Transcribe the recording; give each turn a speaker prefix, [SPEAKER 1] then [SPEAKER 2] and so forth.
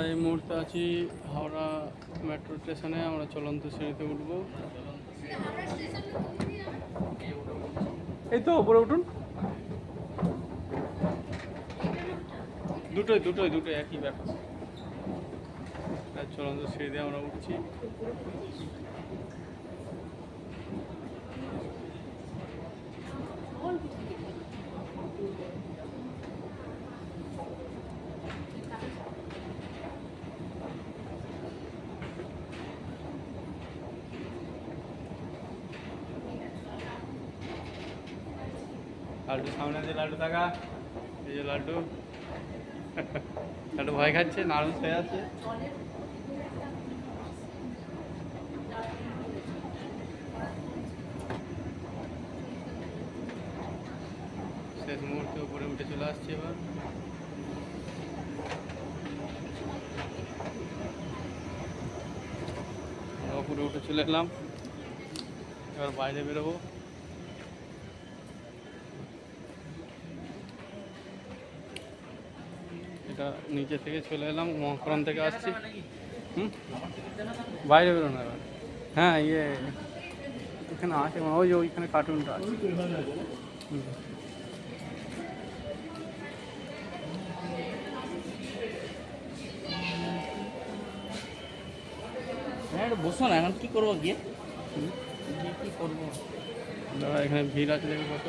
[SPEAKER 1] এই মুহূর্তে আছি হাওড়া মেট্রো স্টেশনে। আমরা চলন্ত সিঁড়িতে উঠবো। এই তো উপরে উঠুন। দুটোই একই ব্যাপার। চলন্ত সিঁড়িতে আমরা উঠছি। লাড্ডু সামনে যে লাড্ডু থাকা, এই যে লাড্ডু লাড্ডু ভয় খাচ্ছে, নার্ভাস হয়ে আছে। শেষ মুহূর্তে উপরে উঠে চলে আসছে। এবার উপরে উঠে চলে এলাম। এবার বাইরে বেরোবো। এটা নিচে থেকে চলে এলাম, মহাকরণ থেকে আসছি। বাইরে বেরোনো এবার। হ্যাঁ এখানে আছে, ওই যে ওইখানে কার্টুনটা আছে।
[SPEAKER 2] বসো না, এখন কি করবো গিয়ে কি করবো?
[SPEAKER 1] দাদা এখানে ভিড় আছে, দেখো কত।